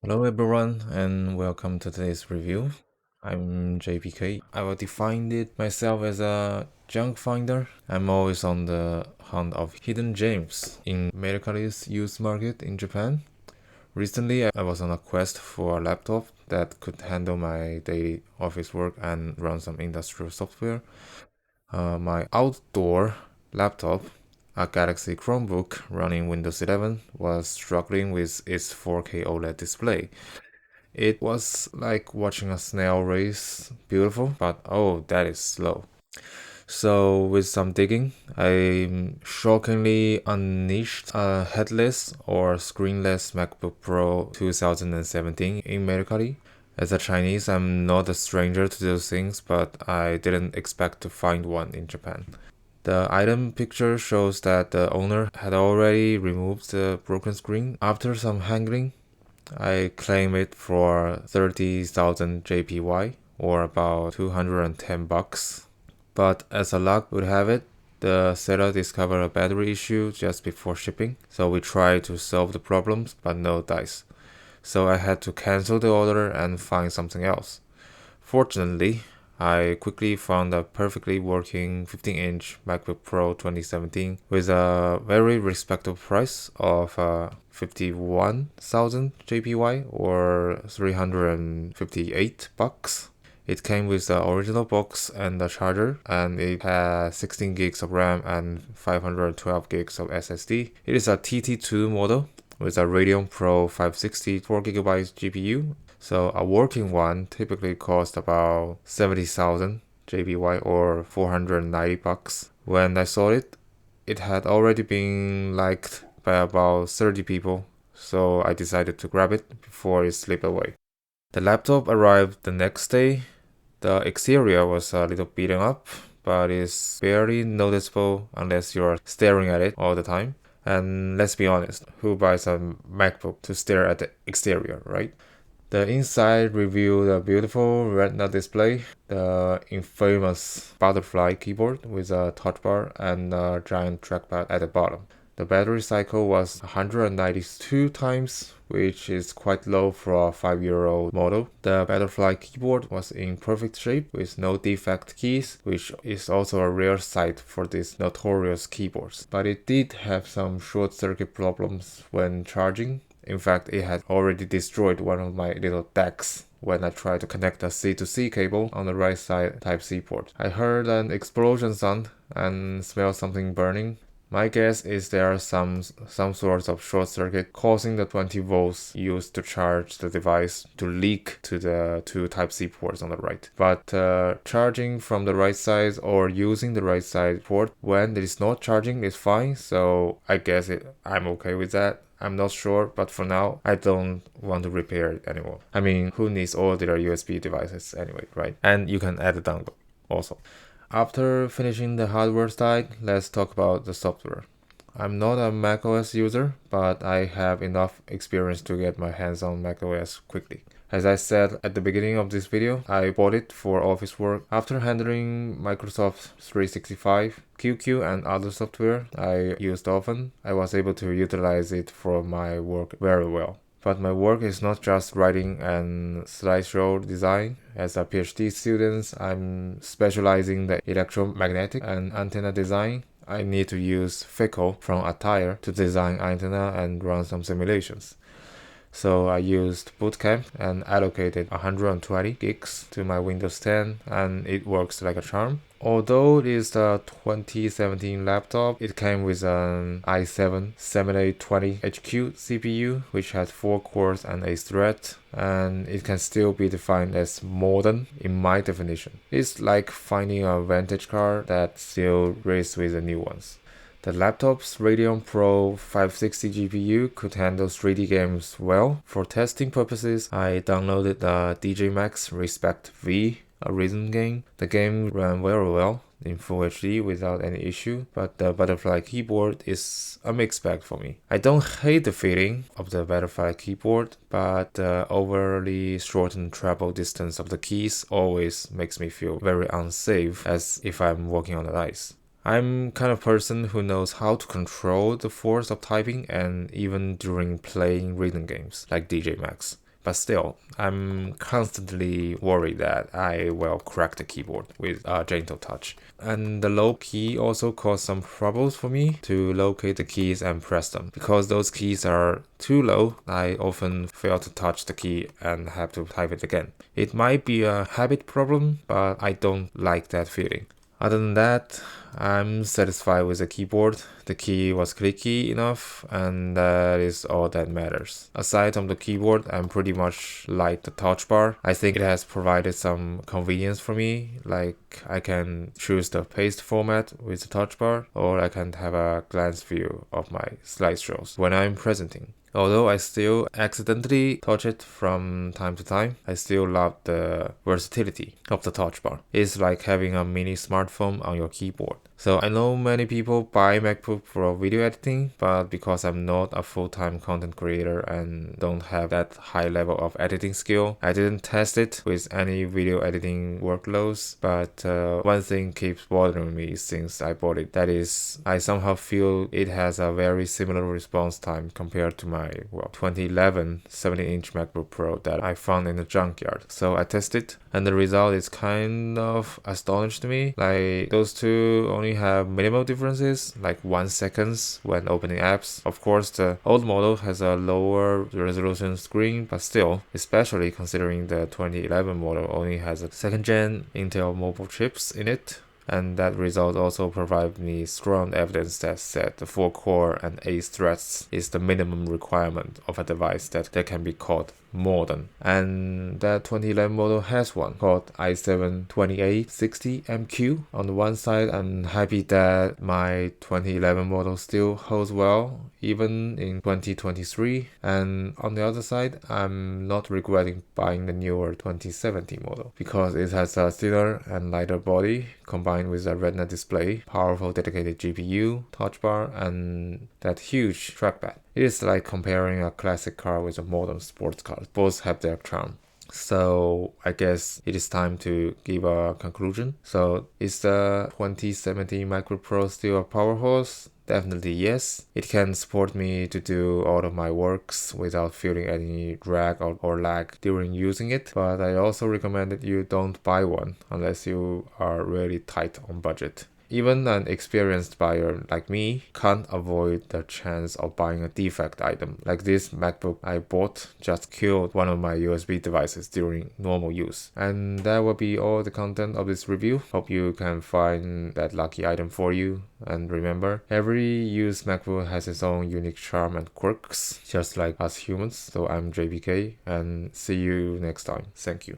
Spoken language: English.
Hello everyone and welcome to today's review. I'm JPK. I will define it myself as a junk finder. I'm always on the hunt of hidden gems in Mercari's used market in Japan. Recently, I was on a quest for a laptop that could handle my daily office work and run some industrial software. My outdoor laptop, a Galaxy Chromebook running Windows 11, was struggling with its 4K OLED display. It was like watching a snail race, beautiful, but oh, that is slow. So with some digging, I shockingly unleashed a headless or screenless MacBook Pro 2017 in Mercari. As a Chinese, I'm not a stranger to those things, but I didn't expect to find one in Japan. The item picture shows that the owner had already removed the broken screen after some haggling. I claim it for 30,000 JPY or about 210 bucks. But as a luck would have it, the seller discovered a battery issue just before shipping, so we tried to solve the problems, but no dice. So I had to cancel the order and find something else. Fortunately, I quickly found a perfectly working 15-inch MacBook Pro 2017 with a very respectable price of 51,000 JPY or 358 bucks. It came with the original box and the charger, and it has 16 gigs of RAM and 512 gigs of SSD. It is a TT2 model with a Radeon Pro 560 4GB GPU. So a working one typically costs about 70,000 JPY or 490 bucks. When I saw it, it had already been liked by about 30 people, so I decided to grab it before it slipped away. The laptop arrived the next day. The exterior was a little beaten up, but it's barely noticeable unless you're staring at it all the time. And let's be honest, who buys a MacBook to stare at the exterior, right? The inside revealed a beautiful retina display, the infamous butterfly keyboard with a touch bar and a giant trackpad at the bottom. The battery cycle was 192 times, which is quite low for a 5-year-old model. The butterfly keyboard was in perfect shape with no defect keys, which is also a rare sight for these notorious keyboards. But it did have some short circuit problems when charging. In fact, it had already destroyed one of my little decks when I tried to connect a C2C cable on the right side Type-C port. I heard an explosion sound and smelled something burning. My guess is there are some sort of short circuit causing the 20 volts used to charge the device to leak to the two Type-C ports on the right. But charging from the right side or using the right side port when it is not charging is fine, so I guess I'm okay with that. I'm not sure, but for now, I don't want to repair it anymore. I mean, who needs all their USB devices anyway, right? And you can add a dongle also. After finishing the hardware side, let's talk about the software. I'm not a macOS user, but I have enough experience to get my hands on macOS quickly. As I said at the beginning of this video, I bought it for office work. After handling Microsoft 365, QQ and other software I used often, I was able to utilize it for my work very well. But my work is not just writing and slideshow design. As a PhD student, I'm specializing in the electromagnetic and antenna design. I need to use FICO from Attire to design antenna and run some simulations. So I used Bootcamp and allocated 120 gigs to my Windows 10, and it works like a charm. Although it is a 2017 laptop, it came with an i7 7820HQ CPU, which has 4 cores and 8 threads, and it can still be defined as modern in my definition. It's like finding a vintage car that still races with the new ones. The laptop's Radeon Pro 560 GPU could handle 3D games well. For testing purposes, I downloaded the DJ Max Respect V, a rhythm game. The game ran very well in Full HD without any issue, but the butterfly keyboard is a mixed bag for me. I don't hate the feeling of the butterfly keyboard, but the overly shortened travel distance of the keys always makes me feel very unsafe, as if I'm walking on the ice. I'm kind of person who knows how to control the force of typing and even during playing rhythm games like DJ Max. but still, I'm constantly worried that I will crack the keyboard with a gentle touch. And the low key also caused some troubles for me to locate the keys and press them. Because those keys are too low, I often fail to touch the key and have to type it again. It might be a habit problem, but I don't like that feeling. Other than that, I'm satisfied with the keyboard. The key was clicky enough, and that is all that matters. Aside from the keyboard, I'm pretty much like the touch bar. I think it has provided some convenience for me, like I can choose the paste format with the touch bar, or I can have a glance view of my slideshows when I'm presenting. Although I still accidentally touch it from time to time, I still love the versatility of the touch bar. It's like having a mini smartphone on your keyboard. So I know many people buy MacBook for video editing, but because I'm not a full-time content creator and don't have that high level of editing skill, I didn't test it with any video editing workloads. But one thing keeps bothering me since I bought it. That is, I somehow feel it has a very similar response time compared to my 2011 17-inch MacBook Pro that I found in the junkyard. So I tested, and the result is kind of astonished me. Like, those two only have minimal differences, like 1 second when opening apps. Of course, the old model has a lower resolution screen, but still, especially considering the 2011 model only has a 2nd gen Intel mobile chips in it. And that result also provides me strong evidence that said the 4-core and 8 threads is the minimum requirement of a device that can be called modern. And that 2011 model has one called i7-2860MQ. On the one side, I'm happy that my 2011 model still holds well even in 2023, and on the other side, I'm not regretting buying the newer 2017 model because it has a thinner and lighter body combined with a retina display, powerful dedicated GPU, touch bar, and that huge trackpad. It is like comparing a classic car with a modern sports car. Both have their charm. So I guess it is time to give a conclusion. So is the 2017 MacBook Pro still a powerhouse? Definitely yes. It can support me to do all of my works without feeling any drag or lag during using it. But I also recommend that you don't buy one unless you are really tight on budget. Even an experienced buyer like me can't avoid the chance of buying a defect item. Like this MacBook I bought just killed one of my USB devices during normal use. And that will be all the content of this review. Hope you can find that lucky item for you. And remember, every used MacBook has its own unique charm and quirks, just like us humans. So I'm JBK, and see you next time. Thank you.